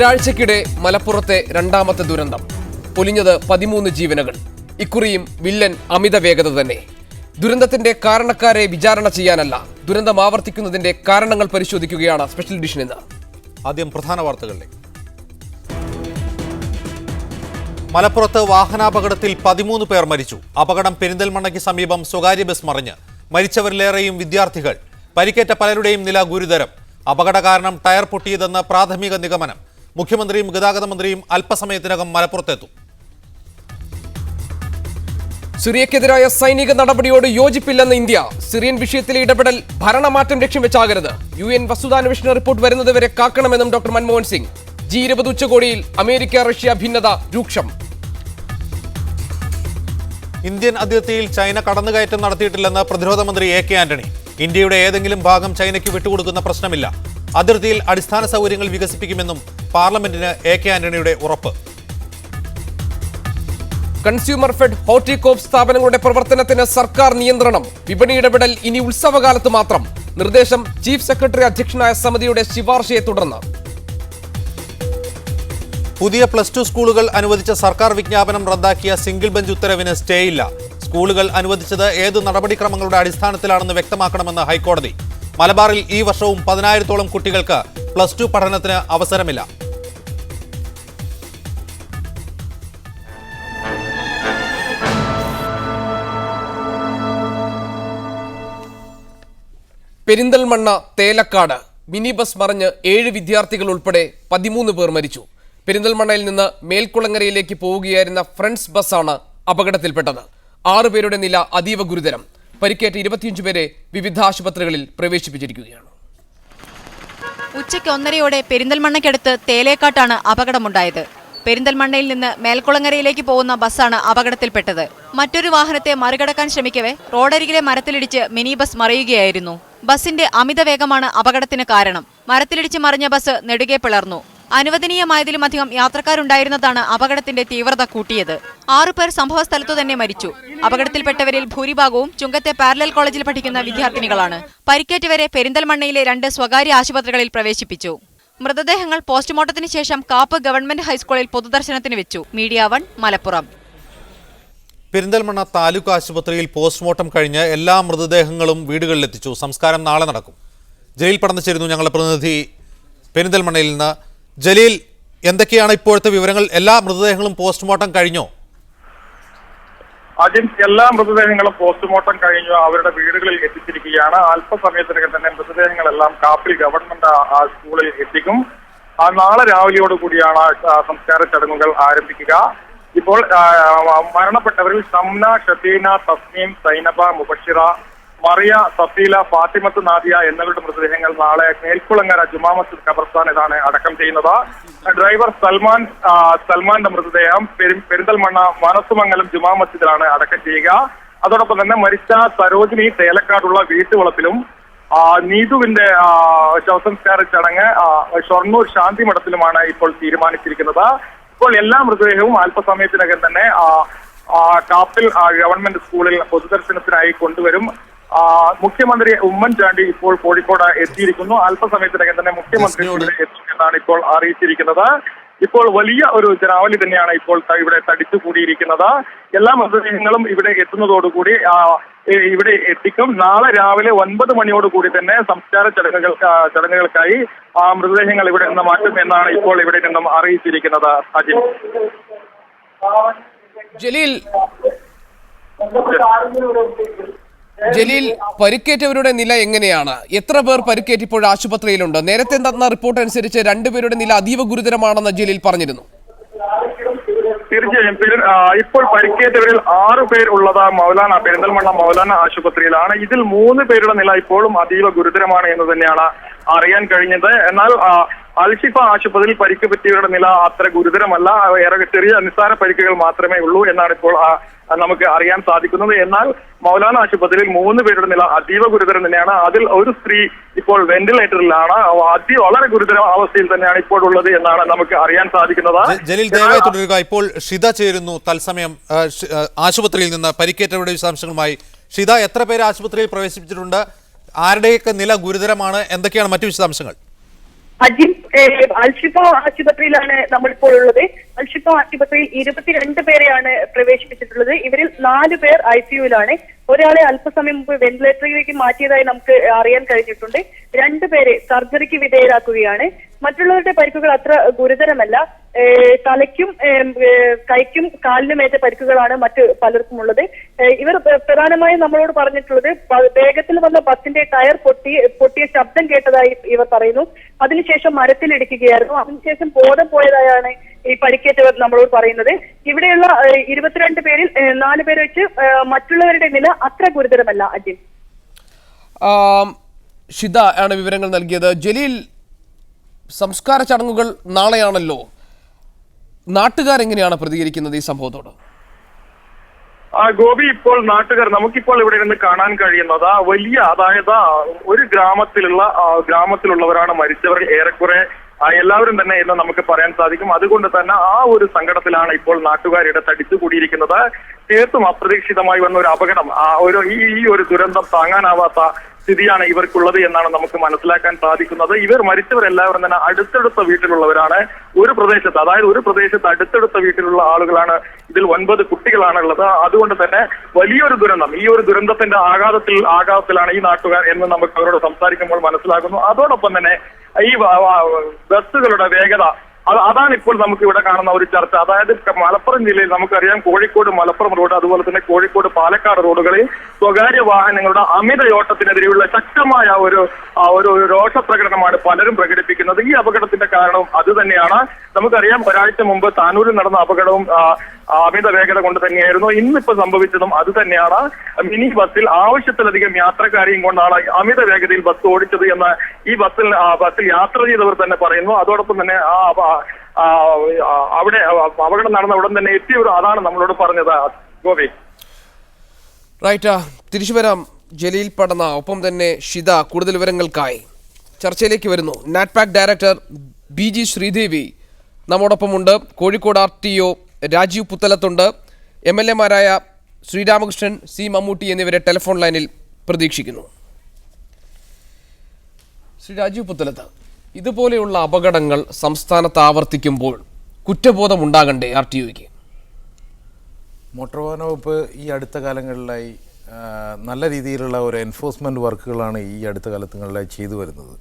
ഒരാഴ്ചക്കിടെ മലപ്പുറത്തെ രണ്ടാമത്തെ ദുരന്തം. പൊലിഞ്ഞത് 13 ജീവനുകൾ. ഇക്കുറിയും വില്ലൻ അമിത വേഗത തന്നെ. ദുരന്തത്തിന്റെ കാരണക്കാരെ വിചാരണ ചെയ്യാനല്ല, ദുരന്തം ആവർത്തിക്കുന്നതിന്റെ കാരണങ്ങൾ പരിശോധിക്കുകയാണ് സ്പെഷ്യൽ എഡിഷൻ ഇന്ന്. ആദ്യം പ്രധാന വാർത്തകളിലേക്ക്. മലപ്പുറത്ത് വാഹനാപകടത്തിൽ 13 പേർ മരിച്ചു. അപകടം പെരിന്തൽമണ്ണയ്ക്ക് സമീപം സ്വകാര്യ ബസ് മറിഞ്ഞ്. മരിച്ചവരിലേറെയും വിദ്യാർത്ഥികൾ. പരിക്കേറ്റ പലരുടെയും നില ഗുരുതരം. അപകട കാരണം ടയർ പൊട്ടിയതെന്ന് പ്രാഥമിക നിഗമനം. മുഖ്യമന്ത്രിയും ഗതാഗത മന്ത്രിയും അല്പസമയത്തിനകം മലപ്പുറത്തെത്തും. സിറിയക്കെതിരായ സൈനിക നടപടിയോട് യോജിപ്പില്ലെന്ന് ഇന്ത്യ. സിറിയൻ വിഷയത്തിലെ ഇടപെടൽ ഭരണമാറ്റം ലക്ഷ്യം വെച്ചാകരുത്. UN വസ്തുതാന്വേഷണ റിപ്പോർട്ട് വരുന്നതുവരെ കാക്കണമെന്നും ഡോക്ടർ മൻമോഹൻ സിംഗ്. G20 ഉച്ചകോടിയിൽ അമേരിക്ക റഷ്യ ഭിന്നത രൂക്ഷം. ഇന്ത്യൻ അതിർത്തിയിൽ ചൈന കടന്നുകയറ്റം നടത്തിയിട്ടില്ലെന്ന് പ്രതിരോധ മന്ത്രി AK ആന്റണി. ഇന്ത്യയുടെ ഏതെങ്കിലും ഭാഗം ചൈനയ്ക്ക് വിട്ടുകൊടുക്കുന്ന പ്രശ്നമില്ല. അതിർത്തിയിൽ അടിസ്ഥാന സൗകര്യങ്ങൾ വികസിപ്പിക്കുമെന്നും പാർലമെന്റിന് AK ആന്റണിയുടെ ഉറപ്പ്. കൺസ്യൂമർ ഫെഡ് ഹോർട്ടികോപ്പ് സ്ഥാപനങ്ങളുടെ പ്രവർത്തനത്തിന് സർക്കാർ നിയന്ത്രണം. വിപണി ഇടപെടൽ ഇനി ഉത്സവകാലത്ത് മാത്രം. നിർദ്ദേശം ചീഫ് സെക്രട്ടറി അധ്യക്ഷനായ സമിതിയുടെ ശുപാർശയെ തുടർന്ന്. പുതിയ +2 സ്കൂളുകൾ അനുവദിച്ച സർക്കാർ വിജ്ഞാപനം റദ്ദാക്കിയ സിംഗിൾ ബെഞ്ച് ഉത്തരവിന് സ്റ്റേയില്ല. സ്കൂളുകൾ അനുവദിച്ചത് ഏത് നടപടിക്രമങ്ങളുടെ അടിസ്ഥാനത്തിലാണെന്ന് വ്യക്തമാക്കണമെന്ന് ഹൈക്കോടതി. മലബാറിൽ ഈ വർഷവും 10,000-ഓളം കുട്ടികൾക്ക് +2 പഠനത്തിന് അവസരമില്ല. പെരിന്തൽമണ്ണ തേലക്കാട് മിനി ബസ് മറിഞ്ഞ് 7 വിദ്യാർത്ഥികൾ ഉൾപ്പെടെ 13 പേർ മരിച്ചു. പെരിന്തൽമണ്ണയിൽ നിന്ന് മേൽക്കുളങ്ങരയിലേക്ക് പോവുകയായിരുന്ന ഫ്രണ്ട്സ് ബസ്സാണ് അപകടത്തിൽപ്പെട്ടത്. 6 പേരുടെ നില അതീവ ഗുരുതരം. പരിക്കേറ്റ 25 പേരെ വിവിധ ആശുപത്രികളിൽ പ്രവേശിപ്പിച്ചിരിക്കുകയാണ്. ഉച്ചയ്ക്ക് 1:30-ഓടെ പെരിന്തൽമണ്ണയ്ക്കടുത്ത് തേലേക്കാട്ടാണ് അപകടമുണ്ടായത്. പെരിന്തൽമണ്ണയിൽ നിന്ന് മേൽക്കുളങ്ങരയിലേക്ക് പോകുന്ന ബസ്സാണ് അപകടത്തിൽപ്പെട്ടത്. മറ്റൊരു വാഹനത്തെ മറികടക്കാൻ ശ്രമിക്കവേ റോഡരികിലെ മരത്തിലിടിച്ച് മിനി ബസ് മറിയുകയായിരുന്നു. ബസിന്റെ അമിത വേഗമാണ് അപകടത്തിന് കാരണം. മരത്തിലിടിച്ച് മറിഞ്ഞ ബസ് നെടുകെ പിളർന്നു. അനുവദനീയമായതിലും അധികം യാത്രക്കാരുണ്ടായിരുന്നതാണ് അപകടത്തിന്റെ തീവ്രത കൂട്ടിയത്. 6 പേർ സംഭവസ്ഥലത്തു തന്നെ മരിച്ചു. അപകടത്തിൽപ്പെട്ടവരിൽ ഭൂരിഭാഗവും ചുങ്കത്തെ പാരലൽ കോളേജിൽ പഠിക്കുന്ന വിദ്യാർത്ഥിനികളാണ്. പരിക്കേറ്റവരെ പെരിന്തൽമണ്ണയിലെ 2 സ്വകാര്യ ആശുപത്രികളിൽ പ്രവേശിപ്പിച്ചു. മൃതദേഹങ്ങൾ പോസ്റ്റ്മോർട്ടത്തിന് ശേഷം കാപ്പ് ഗവൺമെന്റ് ഹൈസ്കൂളിൽ പൊതുദർശനത്തിന് വെച്ചു. മീഡിയ 1 മലപ്പുറം. പെരിന്തൽമണ്ണ താലൂക്ക് ആശുപത്രിയിൽ പോസ്റ്റ്മോർട്ടം കഴിഞ്ഞ് എല്ലാ മൃതദേഹങ്ങളും വീടുകളിലെത്തിച്ചു. സംസ്കാരം നാളെ നടക്കും. ജലീൽ പടന്നു ചേരുന്നു ഞങ്ങളുടെ പ്രതിനിധി പെരിന്തൽമണ്ണയിൽ നിന്ന്. ജലീൽ, എന്തൊക്കെയാണ് ഇപ്പോഴത്തെ വിവരങ്ങൾ? എല്ലാ മൃതദേഹങ്ങളും പോസ്റ്റ്മോർട്ടം കഴിഞ്ഞോ? ആദ്യം എല്ലാ മൃതദേഹങ്ങളും പോസ്റ്റ്മോർട്ടം കഴിഞ്ഞു അവരുടെ വീടുകളിൽ എത്തിച്ചിരിക്കുകയാണ്. അല്പസമയത്തിനകം തന്നെ മൃതദേഹങ്ങളെല്ലാം കാപ്പിൽ ഗവൺമെന്റ് സ്കൂളിൽ എത്തിക്കും. നാളെ രാവിലെയോടുകൂടിയാണ് സംസ്കാര ചടങ്ങുകൾ ആരംഭിക്കുക. ഇപ്പോൾ മരണപ്പെട്ടവരിൽ ഷംന, ഷബീന, തസ്നീം, സൈനബ, മുബഷിറ, മറിയ, സഫീല, ഫാത്തിമത്ത്, നാദിയ എന്നിവരുടെ മൃതദേഹങ്ങൾ നാളെ മേൽക്കുളങ്ങര ജുമാ മസ്ജിദ് ഖബർസ്ഥാനിലാണ് അടക്കം ചെയ്യുന്നത്. ഡ്രൈവർ സൽമാന്റെ മൃതദേഹം പെരിന്തൽമണ്ണ മനസ്സുമംഗലം ജുമാ മസ്ജിദിലാണ് അടക്കം ചെയ്യുക. അതോടൊപ്പം തന്നെ മരിച്ച സരോജിനി തേലക്കാടുള്ള വീട്ടുവളപ്പിലും നീതുവിന്റെ ശവസംസ്കാര ചടങ്ങ് ഷൊർണൂർ ശാന്തി മഠത്തിലുമാണ് ഇപ്പോൾ തീരുമാനിച്ചിരിക്കുന്നത്. ഇപ്പോൾ എല്ലാ മൃതദേഹവും അല്പസമയത്തിനകം തന്നെ കാപ്പിൽ ഗവൺമെന്റ് സ്കൂളിൽ പൊതുദർശനത്തിനായി കൊണ്ടുവരും. മുഖ്യമന്ത്രി ഉമ്മൻചാണ്ടി ഇപ്പോൾ കോഴിക്കോട് എത്തിയിരിക്കുന്നു. അല്പസമയത്തിനകം തന്നെ മുഖ്യമന്ത്രി എത്തുമെന്നാണ് ഇപ്പോൾ അറിയിച്ചിരിക്കുന്നത്. ഇപ്പോൾ വലിയ ഒരു ജനാവലി തന്നെയാണ് ഇപ്പോൾ ഇവിടെ തടിച്ചുകൂടിയിരിക്കുന്നത്. എല്ലാ മൃതദേഹങ്ങളും ഇവിടെ എത്തുന്നതോടുകൂടി ഇവിടെ എത്തിക്കും. നാളെ രാവിലെ 9 മണിയോടുകൂടി തന്നെ സംസ്കാര ചടങ്ങുകൾക്കായി മൃതദേഹങ്ങൾ ഇവിടെ നിന്ന് മാറ്റും എന്നാണ് ഇപ്പോൾ ഇവിടെ നിന്നും അറിയിച്ചിരിക്കുന്നത്. ജലീൽ, പരിക്കേറ്റവരുടെ നില എങ്ങനെയാണ്? എത്ര പേർ പരിക്കേറ്റിപ്പോൾ ആശുപത്രിയിലുണ്ട്? നേരത്തെ തന്ന റിപ്പോർട്ട് അനുസരിച്ച് 2 പേരുടെ നില അതീവ ഗുരുതരമാണെന്ന് ജലീൽ പറഞ്ഞിരുന്നു. തീർച്ചയായും ഇപ്പോൾ പരിക്കേറ്റവരിൽ 6 പേർ ഉള്ളത് പെരിന്തൽമണ്ണ മൗലാന ആശുപത്രിയിലാണ്. ഇതിൽ 3 പേരുടെ നില ഇപ്പോഴും അതീവ ഗുരുതരമാണ് എന്ന് തന്നെയാണ് അറിയാൻ കഴിഞ്ഞത്. എന്നാൽ അൽഷിഫ ആശുപത്രിയിൽ പരിക്ക് പറ്റിയവരുടെ നില അത്ര ഗുരുതരമല്ല. ഏറെ ചെറിയ നിസ്സാര പരിക്കുകൾ മാത്രമേ ഉള്ളൂ എന്നാണ് ഇപ്പോൾ നമുക്ക് അറിയാൻ സാധിക്കുന്നത്. എന്നാൽ മൗലാന ആശുപത്രിയിൽ 3 പേരുടെ നില അതീവ ഗുരുതരം തന്നെയാണ്. അതിൽ ഒരു സ്ത്രീ ഇപ്പോൾ വെന്റിലേറ്ററിലാണ്. വളരെ ഗുരുതര അവസ്ഥയിൽ തന്നെയാണ് ഇപ്പോൾ ഉള്ളത് എന്നാണ് നമുക്ക് അറിയാൻ സാധിക്കുന്നത്. ജലീൽ, ദയവായി തുടരുക. ഇപ്പോൾ ഷിത ചേരുന്നു തത്സമയം ആശുപത്രിയിൽ നിന്ന് പരിക്കേറ്റവരുടെ വിശദാംശങ്ങളുമായി. ഷിത, എത്ര പേര് ആശുപത്രിയിൽ പ്രവേശിപ്പിച്ചിട്ടുണ്ട്? ആരുടെയൊക്കെ നില ഗുരുതരമാണ്? എന്തൊക്കെയാണ് മറ്റു വിശദാംശങ്ങൾ? അജിൻ, അൽഷിഫ ആശുപത്രിയിലാണ് നമ്മളിപ്പോൾ ഉള്ളത്. അൽഷിഫ ആശുപത്രിയിൽ 22 പേരെയാണ് പ്രവേശിപ്പിച്ചിട്ടുള്ളത്. ഇവരിൽ 4 പേർ ICUവിലാണ്. ഒരാളെ അല്പസമയം മുമ്പ് വെന്റിലേറ്ററിലേക്ക് മാറ്റിയതായി നമുക്ക് അറിയാൻ കഴിഞ്ഞിട്ടുണ്ട്. 2 പേരെ സർജറിക്ക് വിധേയരാക്കുകയാണ്. മറ്റുള്ളവരുടെ പരിക്കുകൾ അത്ര ഗുരുതരമല്ല. തലയ്ക്കും കൈക്കും കാലിനുമേറ്റ പരിക്കുകളാണ് മറ്റു പലർക്കും ഉള്ളത്. ഇവർ പ്രധാനമായും നമ്മളോട് പറഞ്ഞിട്ടുള്ളത് വേഗത്തിൽ വന്ന ബസിന്റെ ടയർ പൊട്ടിയ ശബ്ദം കേട്ടതായി ഇവർ പറയുന്നു. അതിനുശേഷം മരത്തിലിടിക്കുകയായിരുന്നു. അതിനുശേഷം ബോധം പോയതായാണ് ഈ പരിക്കേറ്റവർ നമ്മളോട് പറയുന്നത്. ഇവിടെയുള്ള 22 പേരിൽ 4 പേര് വെച്ച് മറ്റുള്ളവരുടെ നില അത്ര ഗുരുതരമല്ല. അജിൻ, ഷിത ആണ് വിവരങ്ങൾ നൽകിയത്. ജലീൽ, സംസ്കാര ചടങ്ങുകൾ നാളെയാണല്ലോ. നാട്ടുകാരെങ്ങനെയാണ് പ്രതികരിക്കുന്നത് ഈ സംഭവത്തോട്? ഗോപി, ഇപ്പോൾ നാട്ടുകാർ നമുക്കിപ്പോൾ ഇവിടെ നിന്ന് കാണാൻ കഴിയുന്നത് വലിയ, അതായത് ഒരു ഗ്രാമത്തിലുള്ളവരാണ് മരിച്ചവർ. ഏറെക്കുറെ എല്ലാവരും തന്നെ എന്ന് നമുക്ക് പറയാൻ സാധിക്കും. അതുകൊണ്ട് തന്നെ ആ ഒരു സങ്കടത്തിലാണ് ഇപ്പോൾ നാട്ടുകാരുടെ തടിച്ചുകൂടിയിരിക്കുന്നത്. തീർത്തും അപ്രതീക്ഷിതമായി വന്ന ഒരു അപകടം, ഈ ഒരു ദുരന്തം താങ്ങാനാവാത്ത സ്ഥിതിയാണ് ഇവർക്കുള്ളത് എന്നാണ് നമുക്ക് മനസ്സിലാക്കാൻ സാധിക്കുന്നത്. ഇവർ മരിച്ചവരെല്ലാവരും തന്നെ അടുത്തടുത്ത വീട്ടിലുള്ളവരാണ്. ഒരു പ്രദേശത്ത് അടുത്തടുത്ത വീട്ടിലുള്ള ആളുകളാണ്. ഇതിൽ 9 കുട്ടികളാണ് ഉള്ളത്. അതുകൊണ്ട് തന്നെ വലിയൊരു ദുരന്തം, ഈ ഒരു ദുരന്തത്തിന്റെ ആഘാതത്തിലാണ് ഈ നാട്ടുകാർ എന്ന് നമുക്ക് അവരോട് സംസാരിക്കുമ്പോൾ മനസ്സിലാക്കുന്നു. അതോടൊപ്പം തന്നെ ഈ ബസ്സുകളുടെ വേഗത, അതാണ് ഇപ്പോൾ നമുക്ക് ഇവിടെ കാണുന്ന ഒരു ചർച്ച. അതായത് മലപ്പുറം ജില്ലയിൽ നമുക്കറിയാം, കോഴിക്കോട് മലപ്പുറം റോഡ്, അതുപോലെ തന്നെ കോഴിക്കോട് പാലക്കാട് റോഡുകളിൽ സ്വകാര്യ വാഹനങ്ങളുടെ അമിതയോട്ടത്തിനെതിരെയുള്ള ശക്തമായ ഒരു രോഷപ്രകടനമാണ് പലരും പ്രകടിപ്പിക്കുന്നത്. ഈ അപകടത്തിന്റെ കാരണം അത് തന്നെയാണ്. നമുക്കറിയാം, ഒരാഴ്ച മുമ്പ് താനൂരിൽ നടന്ന അപകടവും അമിത വേഗത കൊണ്ട് തന്നെയായിരുന്നു. ഇന്നിപ്പോ സംഭവിച്ചതും അത് തന്നെയാണ്. മിനി ബസ്സിൽ ആവശ്യത്തിലധികം യാത്രക്കാരെയും കൊണ്ടാണ് അമിത വേഗതയിൽ ബസ് ഓടിച്ചത് എന്ന് ഈ ബസ്സിൽ യാത്ര ചെയ്തവർ തന്നെ പറയുന്നു. അതോടൊപ്പം തന്നെ അവിടെ അപകടം നടന്ന ഉടൻ തന്നെ എത്തിയവർ അതാണ് നമ്മളോട് പറഞ്ഞത്. ഗോപി, റൈറ്റ്, തിരിച്ചു വരാം. ജലീൽ പടന്ന, ഒപ്പം തന്നെ ഷിത കൂടുതൽ വിവരങ്ങൾക്കായി ചർച്ചയിലേക്ക് വരുന്നു. നാറ്റ്പാക് ഡയറക്ടർ BG ശ്രീദേവി നമ്മോടൊപ്പമുണ്ട്. കോഴിക്കോട് RTO രാജീവ് പുത്തലത്തുണ്ട്. MLA മാരായ ശ്രീരാമകൃഷ്ണൻ, C മമ്മൂട്ടി എന്നിവരെ ടെലിഫോൺ ലൈനിൽ പ്രതീക്ഷിക്കുന്നു. ശ്രീ രാജീവ് പുത്തലത്ത്, ഇതുപോലെയുള്ള അപകടങ്ങൾ സംസ്ഥാനത്ത് ആവർത്തിക്കുമ്പോൾ കുറ്റബോധം ഉണ്ടാകണ്ടേ RTOയ്ക്ക്? മോട്ടോർ വാഹന വകുപ്പ് ഈ അടുത്ത കാലങ്ങളിലായി നല്ല രീതിയിലുള്ള ഒരു എൻഫോഴ്സ്മെൻറ്റ് വർക്കുകളാണ് ഈ അടുത്ത കാലങ്ങളിലായി ചെയ്തു വരുന്നത്.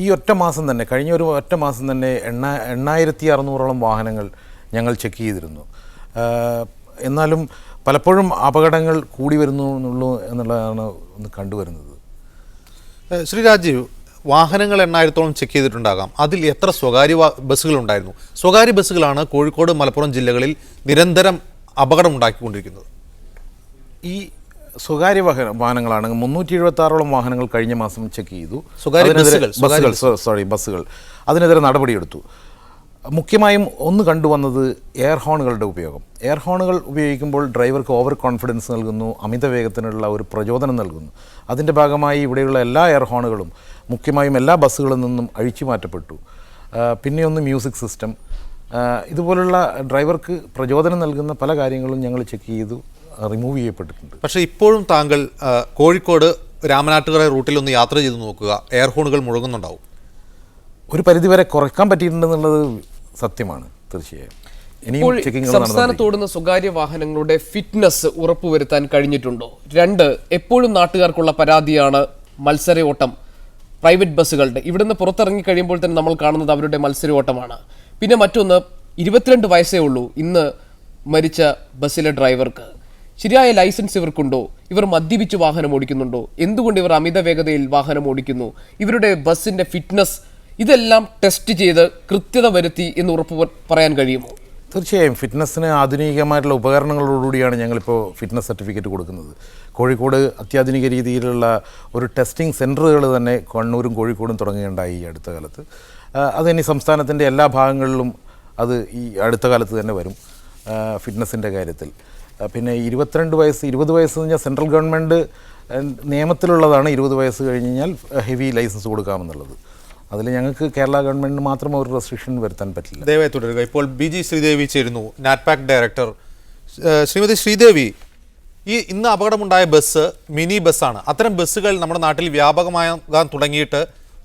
ഈ ഒറ്റ മാസം തന്നെ, കഴിഞ്ഞ ഒരു ഒറ്റ മാസം തന്നെ 8600ഓളം വാഹനങ്ങൾ ഞങ്ങൾ ചെക്ക് ചെയ്തിരുന്നു. എന്നാലും പലപ്പോഴും അപകടങ്ങൾ കൂടി വരുന്നു എന്നുള്ളതാണ് ഒന്ന് കണ്ടുവരുന്നത്. ശ്രീ രാജീവ്, വാഹനങ്ങൾ 8000ഓളം ചെക്ക് ചെയ്തിട്ടുണ്ടാകാം. അതിൽ എത്ര സ്വകാര്യ ബസ്സുകളുണ്ടായിരുന്നു? സ്വകാര്യ ബസ്സുകളാണ് കോഴിക്കോട് മലപ്പുറം ജില്ലകളിൽ നിരന്തരം അപകടം ഉണ്ടാക്കിക്കൊണ്ടിരിക്കുന്നത്. ഈ സ്വകാര്യ വാഹനങ്ങളാണ് 376ഓളം വാഹനങ്ങൾ കഴിഞ്ഞ മാസം ചെക്ക് ചെയ്തു. ബസ്സുകൾ അതിനെതിരെ നടപടിയെടുത്തു. മുഖ്യമായും ഒന്ന് കണ്ടുവന്നത് എയർ ഹോണുകളുടെ ഉപയോഗം. എയർ ഹോണുകൾ ഉപയോഗിക്കുമ്പോൾ ഡ്രൈവർക്ക് ഓവർ കോൺഫിഡൻസ് നൽകുന്നു, അമിത വേഗത്തിനുള്ള ഒരു പ്രചോദനം നൽകുന്നു. അതിൻ്റെ ഭാഗമായി ഇവിടെയുള്ള എല്ലാ എയർ ഹോണുകളും മുഖ്യമായും എല്ലാ ബസ്സുകളിൽ നിന്നും അഴിച്ചു മാറ്റപ്പെട്ടു. പിന്നെ ഒന്ന് മ്യൂസിക് സിസ്റ്റം, ഇതുപോലുള്ള ഡ്രൈവർക്ക് പ്രചോദനം നൽകുന്ന പല കാര്യങ്ങളും ഞങ്ങൾ ചെക്ക് ചെയ്തു, റിമൂവ് ചെയ്യപ്പെട്ടിട്ടുണ്ട്. പക്ഷേ ഇപ്പോഴും താങ്കൾ കോഴിക്കോട് രാമനാട്ടുകര റൂട്ടിലൊന്ന് യാത്ര ചെയ്ത് നോക്കുക, എയർ ഹോണുകൾ മുഴങ്ങുന്നുണ്ടാവും. ഒരു പരിധിവരെ കുറയ്ക്കാൻ പറ്റിയിട്ടുണ്ടെന്നുള്ളത് സത്യമാണ്. തീർച്ചയായും ഇപ്പോൾ സംസ്ഥാനത്തോടുന്ന സ്വകാര്യ വാഹനങ്ങളുടെ ഫിറ്റ്നസ് ഉറപ്പുവരുത്താൻ കഴിഞ്ഞിട്ടുണ്ടോ? 2, എപ്പോഴും നാട്ടുകാർക്കുള്ള പരാതിയാണ് മത്സരയോട്ടം പ്രൈവറ്റ് ബസ്സുകളുടെ. ഇവിടുന്ന് പുറത്തിറങ്ങി കഴിയുമ്പോൾ തന്നെ നമ്മൾ കാണുന്നത് അവരുടെ മത്സരയോട്ടമാണ്. പിന്നെ മറ്റൊന്ന്, 22 വയസ്സേ ഉള്ളൂ ഇന്ന് മരിച്ച ബസ്സിലെ ഡ്രൈവർക്ക്. ശരിയായ ലൈസൻസ് ഇവർക്കുണ്ടോ? ഇവർ മദ്യപിച്ച് വാഹനം ഓടിക്കുന്നുണ്ടോ? എന്തുകൊണ്ട് ഇവർ അമിത വേഗതയിൽ വാഹനം ഓടിക്കുന്നു? ഇവരുടെ ബസ്സിന്റെ ഫിറ്റ്നസ് ഇതെല്ലാം ടെസ്റ്റ് ചെയ്ത് കൃത്യത വരുത്തി എന്ന് ഉറപ്പ് പറയാൻ കഴിയുമോ? തീർച്ചയായും ഫിറ്റ്നസ്സിന് ആധുനികമായിട്ടുള്ള ഉപകരണങ്ങളോടുകൂടിയാണ് ഞങ്ങളിപ്പോൾ ഫിറ്റ്നസ് സർട്ടിഫിക്കറ്റ് കൊടുക്കുന്നത്. കോഴിക്കോട് അത്യാധുനിക രീതിയിലുള്ള ഒരു ടെസ്റ്റിംഗ് സെൻറ്ററുകൾ തന്നെ കണ്ണൂരും കോഴിക്കോടും തുടങ്ങുകയുണ്ടായി ഈ അടുത്ത കാലത്ത്. അതിനി സംസ്ഥാനത്തിൻ്റെ എല്ലാ ഭാഗങ്ങളിലും അത് ഈ അടുത്ത കാലത്ത് തന്നെ വരും ഫിറ്റ്നസിൻ്റെ കാര്യത്തിൽ. പിന്നെ 20 വയസ്സ് എന്ന് പറഞ്ഞാൽ സെൻട്രൽ ഗവൺമെൻറ് നിയമത്തിലുള്ളതാണ്. 20 വയസ്സ് കഴിഞ്ഞ് കഴിഞ്ഞാൽ ഹെവി ലൈസൻസ് കൊടുക്കാമെന്നുള്ളത്. അതിൽ ഞങ്ങൾക്ക് കേരള ഗവൺമെൻറ്റിന് മാത്രം ഒരു റെസ്ട്രിക്ഷൻ വരുത്താൻ പറ്റില്ല. ദയവായി തുടരുക. ഇപ്പോൾ BG ശ്രീദേവി ചേരുന്നു, നാറ്റ്പാക് ഡയറക്ടർ. ശ്രീമതി ശ്രീദേവി, ഇന്ന് അപകടമുണ്ടായ ബസ് മിനി ബസ്സാണ്. അത്തരം ബസ്സുകൾ നമ്മുടെ നാട്ടിൽ വ്യാപകമാകാൻ തുടങ്ങിയിട്ട്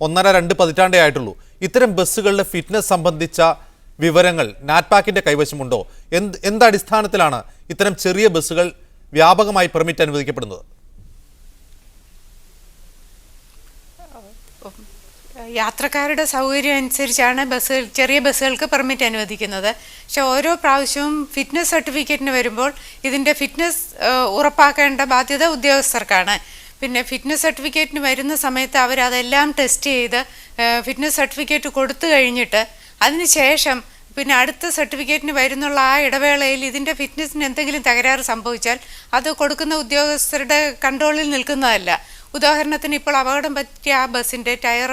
1.5-2 പതിറ്റാണ്ടേ ആയിട്ടുള്ളൂ. ഇത്തരം ബസ്സുകളുടെ ഫിറ്റ്നസ് സംബന്ധിച്ച വിവരങ്ങൾ നാറ്റ്പാക്കിന്റെ കൈവശമുണ്ടോ? എന്തടിസ്ഥാനത്തിലാണ് ഇത്തരം ചെറിയ ബസ്സുകൾ വ്യാപകമായി പെർമിറ്റ് അനുവദിക്കപ്പെടുന്നത്? യാത്രക്കാരുടെ സൗകര്യം അനുസരിച്ചാണ് ചെറിയ ബസ്സുകൾക്ക് പെർമിറ്റ് അനുവദിക്കുന്നത്. പക്ഷെ ഓരോ പ്രാവശ്യവും ഫിറ്റ്നസ് സർട്ടിഫിക്കറ്റിന് വരുമ്പോൾ ഇതിൻ്റെ ഫിറ്റ്നസ് ഉറപ്പാക്കേണ്ട ബാധ്യത ഉദ്യോഗസ്ഥർക്കാണ്. പിന്നെ ഫിറ്റ്നസ് സർട്ടിഫിക്കറ്റിന് വരുന്ന സമയത്ത് അവരതെല്ലാം ടെസ്റ്റ് ചെയ്ത് ഫിറ്റ്നസ് സർട്ടിഫിക്കറ്റ് കൊടുത്തു കഴിഞ്ഞിട്ട് അതിനുശേഷം പിന്നെ അടുത്ത സർട്ടിഫിക്കറ്റിന് വരുന്നുള്ള ആ ഇടവേളയിൽ ഇതിൻ്റെ ഫിറ്റ്നസിന് എന്തെങ്കിലും തകരാറ് സംഭവിച്ചാൽ അത് കൊടുക്കുന്ന ഉദ്യോഗസ്ഥരുടെ കൺട്രോളിൽ നിൽക്കുന്നതല്ല. ഉദാഹരണത്തിന് ഇപ്പോൾ അപകടം പറ്റിയ ആ ബസ്സിൻ്റെ ടയർ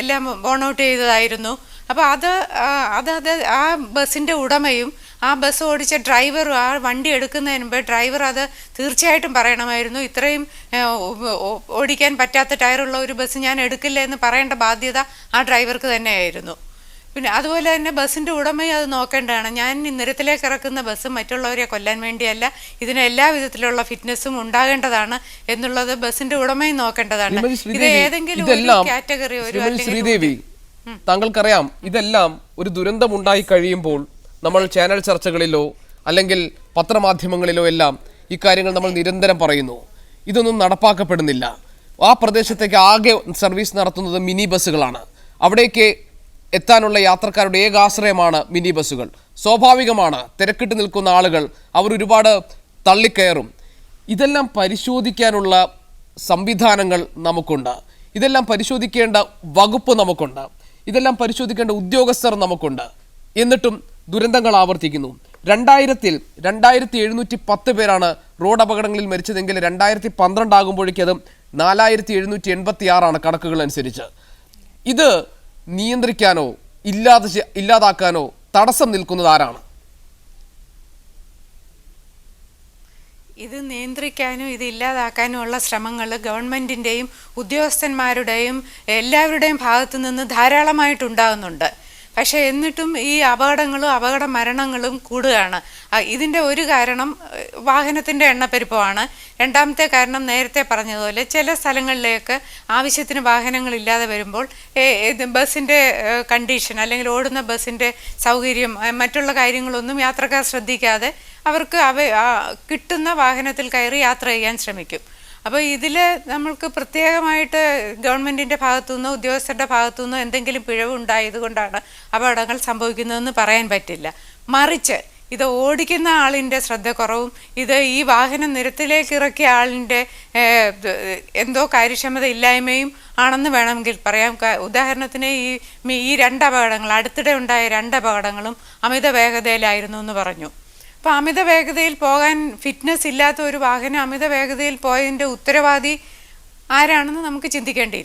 എല്ലാം ബോൺ ഔട്ട് ചെയ്തതായിരുന്നു. അപ്പോൾ അത് ആ ബസ്സിൻ്റെ ഉടമയും ആ ബസ് ഓടിച്ച ഡ്രൈവറും ആ വണ്ടി എടുക്കുന്നതിന് മുമ്പ് ഡ്രൈവർ അത് തീർച്ചയായിട്ടും പറയണമായിരുന്നു. ഇത്രയും ഓടിക്കാൻ പറ്റാത്ത ടയറുള്ള ഒരു ബസ് ഞാൻ എടുക്കില്ല എന്ന് പറയേണ്ട ബാധ്യത ആ ഡ്രൈവർക്ക് തന്നെയായിരുന്നു. പിന്നെ അതുപോലെ തന്നെ ബസ്സിൻ്റെ ഉടമയും അത് നോക്കേണ്ടതാണ്. ഞാൻ നിരത്തിലേക്ക് ഇറക്കുന്ന ബസ് മറ്റുള്ളവരെ കൊല്ലാൻ വേണ്ടിയല്ല, ഇതിന് എല്ലാ വിധത്തിലുള്ള ഫിറ്റ്നസ്സും ഉണ്ടാകേണ്ടതാണ് എന്നുള്ളത് ബസ്സിൻ്റെ ഉടമയും നോക്കേണ്ടതാണ്. ഇത് ഏതെങ്കിലും ഒരു കാറ്റഗറി ശ്രീദേവി, താങ്കൾക്കറിയാം, ഇതെല്ലാം ഒരു ദുരന്തമുണ്ടായി കഴിയുമ്പോൾ നമ്മൾ ചാനൽ ചർച്ചകളിലോ അല്ലെങ്കിൽ പത്രമാധ്യമങ്ങളിലോ എല്ലാം ഈ കാര്യങ്ങൾ നമ്മൾ നിരന്തരം പറയുന്നു. ഇതൊന്നും നടപ്പാക്കപ്പെടുന്നില്ല. ആ പ്രദേശത്തേക്ക് ആകെ സർവീസ് നടത്തുന്നത് മിനി ബസ്സുകളാണ്. അവിടേക്ക് എത്താനുള്ള യാത്രക്കാരുടെ ഏക ആശ്രയമാണ് മിനി ബസ്സുകൾ. സ്വാഭാവികമാണ്, തിരക്കിട്ട് നിൽക്കുന്ന ആളുകൾ അവർ ഒരുപാട് തള്ളിക്കയറും. ഇതെല്ലാം പരിശോധിക്കാനുള്ള സംവിധാനങ്ങൾ നമുക്കുണ്ട്. ഇതെല്ലാം പരിശോധിക്കേണ്ട വകുപ്പ് നമുക്കുണ്ട്. ഇതെല്ലാം പരിശോധിക്കേണ്ട ഉദ്യോഗസ്ഥർ നമുക്കുണ്ട്. എന്നിട്ടും ദുരന്തങ്ങൾ ആവർത്തിക്കുന്നു. 2710 പേരാണ് റോഡ് അപകടങ്ങളിൽ മരിച്ചതെങ്കിൽ 2012 ആകുമ്പോഴേക്കും അത് 4786 കണക്കുകൾ അനുസരിച്ച്. ഇത് നിയന്ത്രിക്കാനോ ഇല്ലാതാക്കാനോ തടസ്സം നിൽക്കുന്നത് ആരാണ്? ഇത് നിയന്ത്രിക്കാനും ഇത് ഇല്ലാതാക്കാനും ഉള്ള ശ്രമങ്ങൾ ഗവൺമെൻറ്റിൻ്റെയും ഉദ്യോഗസ്ഥന്മാരുടെയും എല്ലാവരുടെയും ഭാഗത്തു നിന്ന് ധാരാളമായിട്ടുണ്ടാകുന്നുണ്ട്. പക്ഷേ എന്നിട്ടും ഈ അപകടങ്ങളും അപകട മരണങ്ങളും കൂടുകയാണ്. ഇതിൻ്റെ ഒരു കാരണം വാഹനത്തിൻ്റെ എണ്ണപ്പെരുപ്പമാണ്. രണ്ടാമത്തെ കാരണം നേരത്തെ പറഞ്ഞതുപോലെ ചില സ്ഥലങ്ങളിലേക്ക് ആവശ്യത്തിന് വാഹനങ്ങളില്ലാതെ വരുമ്പോൾ ബസ്സിൻ്റെ കണ്ടീഷൻ അല്ലെങ്കിൽ ഓടുന്ന ബസ്സിൻ്റെ സൗകര്യം മറ്റുള്ള കാര്യങ്ങളൊന്നും യാത്രക്കാർ ശ്രദ്ധിക്കാതെ അവർക്ക് കിട്ടുന്ന വാഹനത്തിൽ കയറി യാത്ര ചെയ്യാൻ ശ്രമിക്കും. അപ്പോൾ ഇതിൽ നമ്മൾക്ക് പ്രത്യേകമായിട്ട് ഗവൺമെൻറ്റിൻ്റെ ഭാഗത്തുനിന്നോ ഉദ്യോഗസ്ഥരുടെ ഭാഗത്തുനിന്നോ എന്തെങ്കിലും പിഴവുണ്ടായതുകൊണ്ടാണ് അപകടങ്ങൾ സംഭവിക്കുന്നതെന്ന് പറയാൻ പറ്റില്ല. മറിച്ച് ഇത് ഓടിക്കുന്ന ആളിൻ്റെ ശ്രദ്ധക്കുറവും ഇത് ഈ വാഹനം നിരത്തിലേക്ക് ഇറക്കിയ ആളിൻ്റെ എന്തോ കാര്യക്ഷമത ഇല്ലായ്മയും ആണെന്ന് വേണമെങ്കിൽ പറയാം. ഉദാഹരണത്തിന് ഈ 2 അപകടങ്ങൾ അടുത്തിടെ ഉണ്ടായ 2 അപകടങ്ങളും അമിത വേഗതയിലായിരുന്നു എന്ന് പറഞ്ഞു. അപ്പോൾ അമിത വേഗതയിൽ പോകാൻ ഫിറ്റ്നസ് ഇല്ലാത്ത ഒരു വാഹനം അമിത വേഗതയിൽ പോയതിൻ്റെ ഉത്തരവാദി ആരാണെന്ന് നമുക്ക് ചിന്തിക്കേണ്ടിയിരിക്കും.